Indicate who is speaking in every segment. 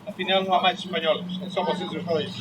Speaker 1: Afinal não há mais espanhóis, é só vocês os dois.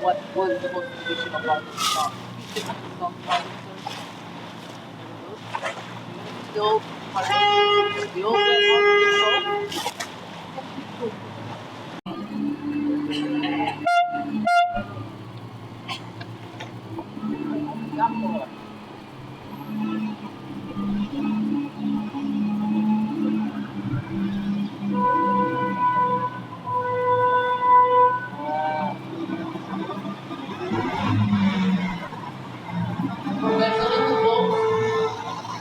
Speaker 2: What was the most traditional part of the song? The old part, the old way on the song. There's a little boat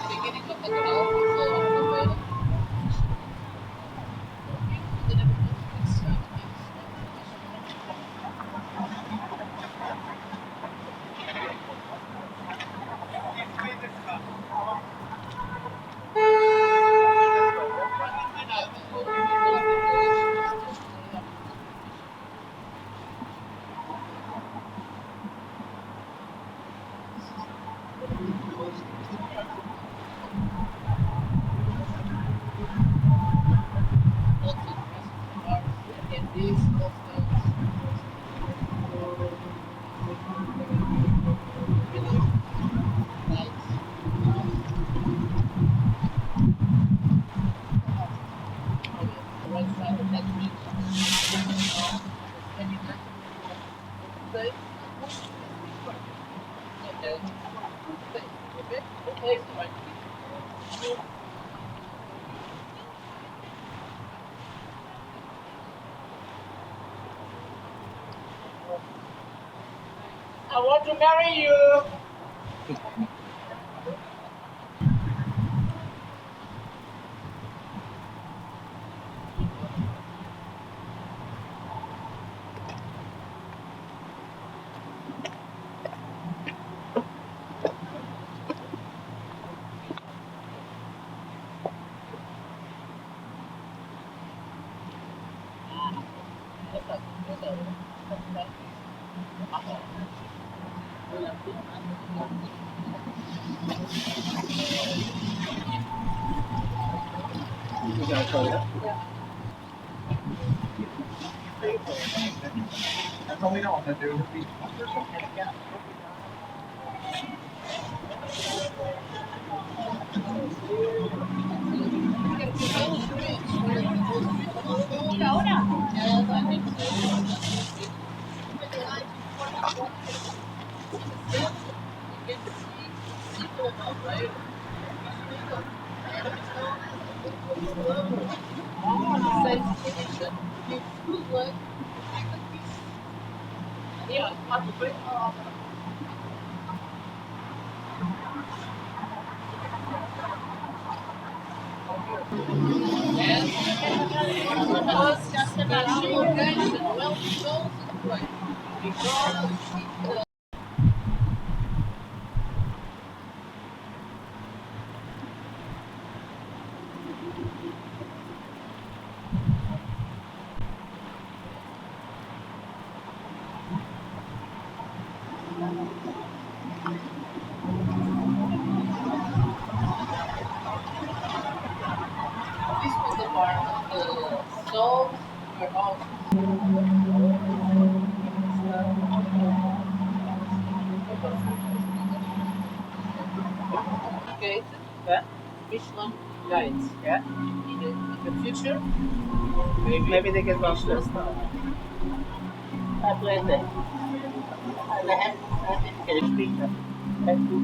Speaker 2: beginning of the canal, so Nouveau. I want to marry you.
Speaker 1: That's all we know how to do.
Speaker 2: This was the part of the salt warehouse. Okay,
Speaker 3: Yeah.
Speaker 2: Michelin guides.
Speaker 3: Yeah.
Speaker 2: In the future,
Speaker 3: Maybe they get lost this time. I played it. And I had to get a speaker. I had to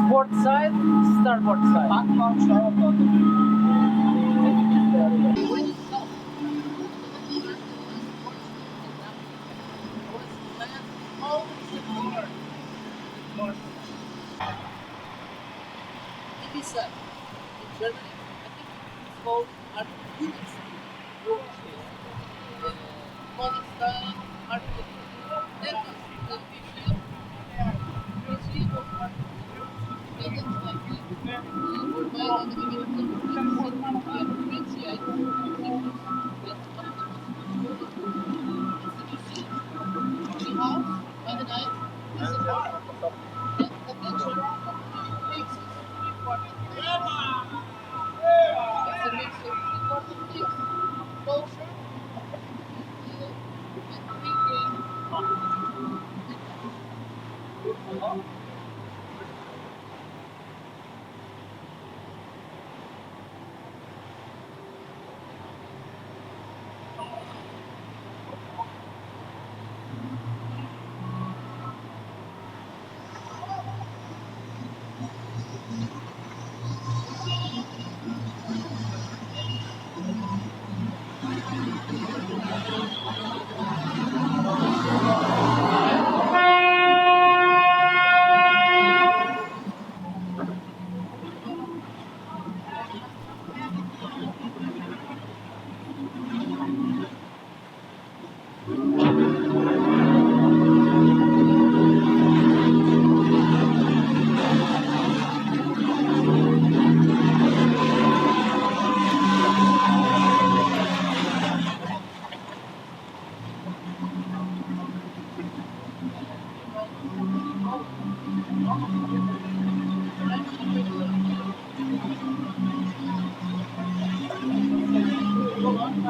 Speaker 3: port side, starboard side.
Speaker 2: it is in Germany, I think it's called architecture. Modern style architecture. That was the museum of architecture. And it's like made on the beginning of the 20th century, 28 centuries. That's one of the most important. It's a museum. The house, by the night, is a park. And the picture makes it 3 quarters.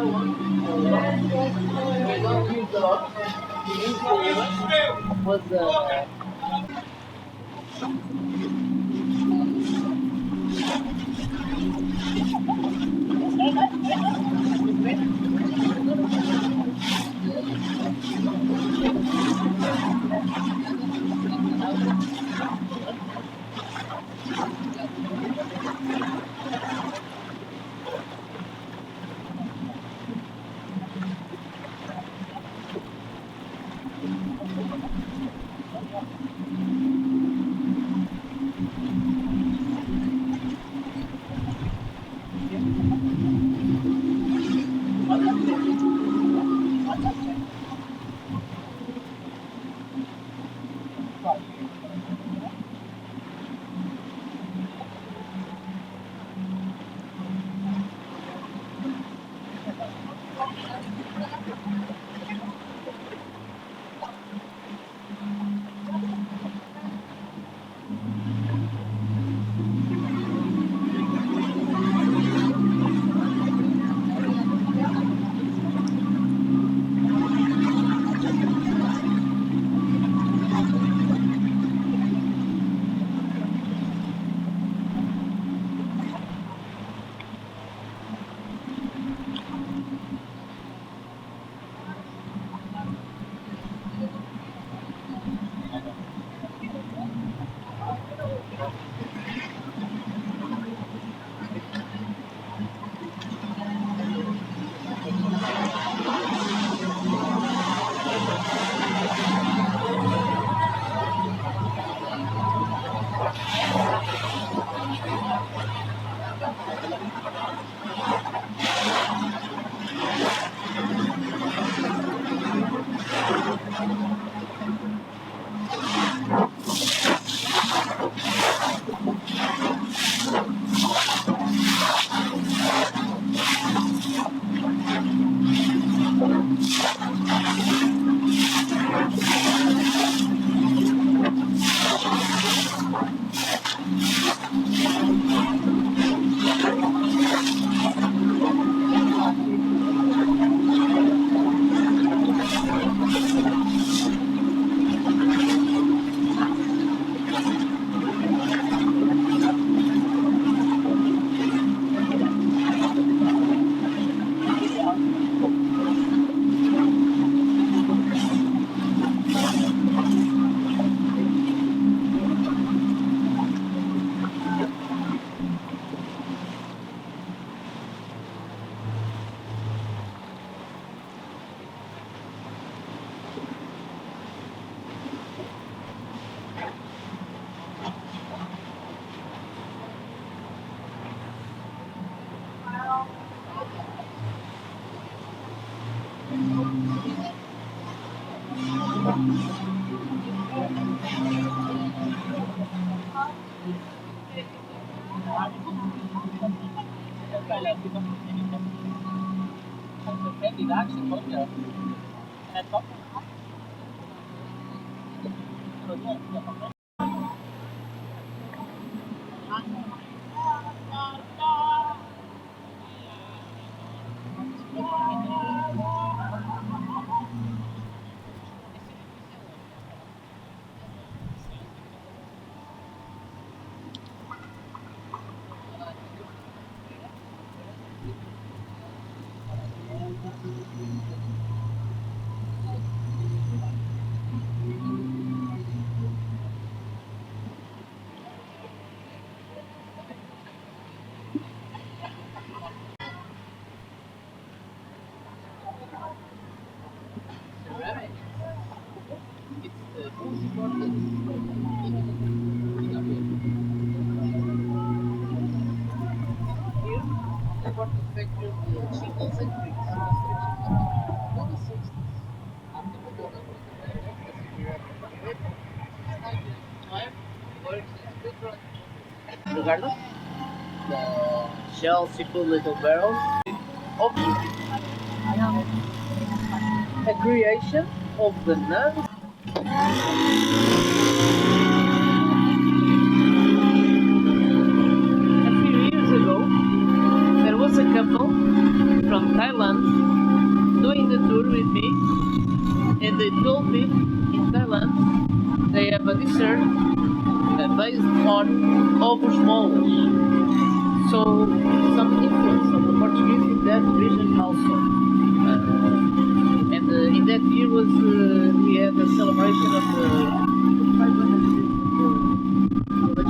Speaker 3: We don't use a lot. We use was
Speaker 2: ceramic. It's the most important in Aveiro. Here, important factor the shingles and bricks construction company. In the 60s, after the development of the electricity ceramic in Aveiro, started time works as different.
Speaker 3: regardless the shells you put little barrels. A creation of the nuns. A few years ago, there was a couple from Thailand tour with me, and they told me in Thailand they have a dessert based on ovos moles. So some influence of the Portuguese in that region also. And in that year was we had a celebration of the 500 years of the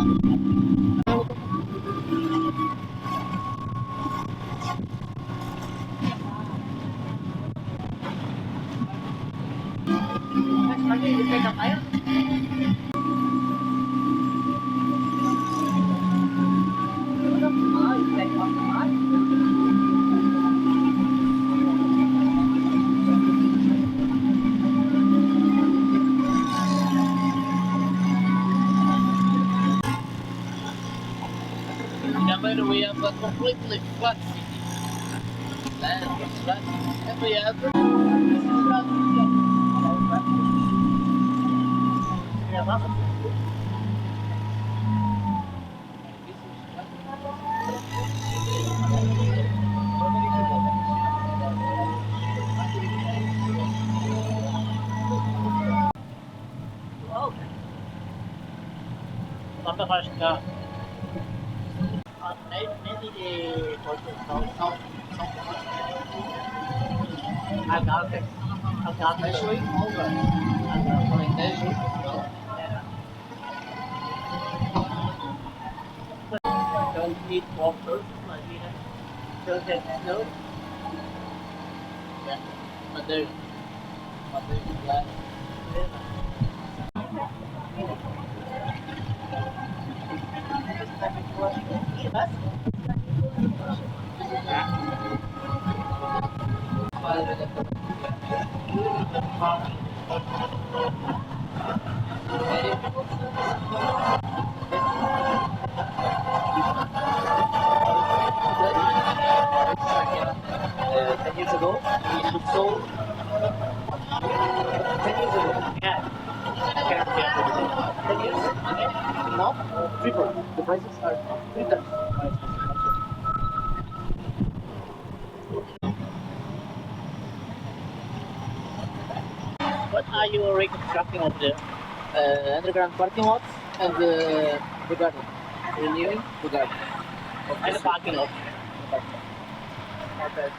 Speaker 3: in Aveiro we have a completely flat city. Land is flat. And we have maybe the Portugal South actually over. Don't eat water, like we have don't have snow. Yeah, but there's glass. Ten years ago, we sold 10 years ago. Yeah. 10 years. Now, triple. The prices are 3 times. What are you reconstructing of the underground parking lots and the garden? Renewing the garden. And the parking lot. Okay.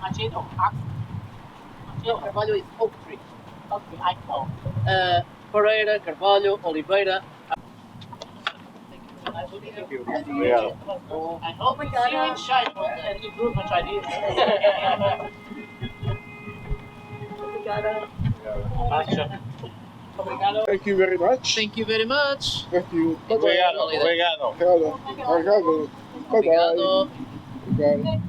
Speaker 3: Machado, axe. Machado, Carvalho is oak tree. Okay, I know. Pereira, Carvalho, Oliveira. Thank you.
Speaker 4: Obrigado.
Speaker 3: I hope we see you in China and improve my Chinese. Obrigado.
Speaker 4: Thank you very much.
Speaker 3: Thank you very much.
Speaker 4: Thank you.
Speaker 3: Enjoy your holiday.
Speaker 4: Obrigado. Obrigado. Bye bye.
Speaker 3: Obrigado.
Speaker 4: Bye.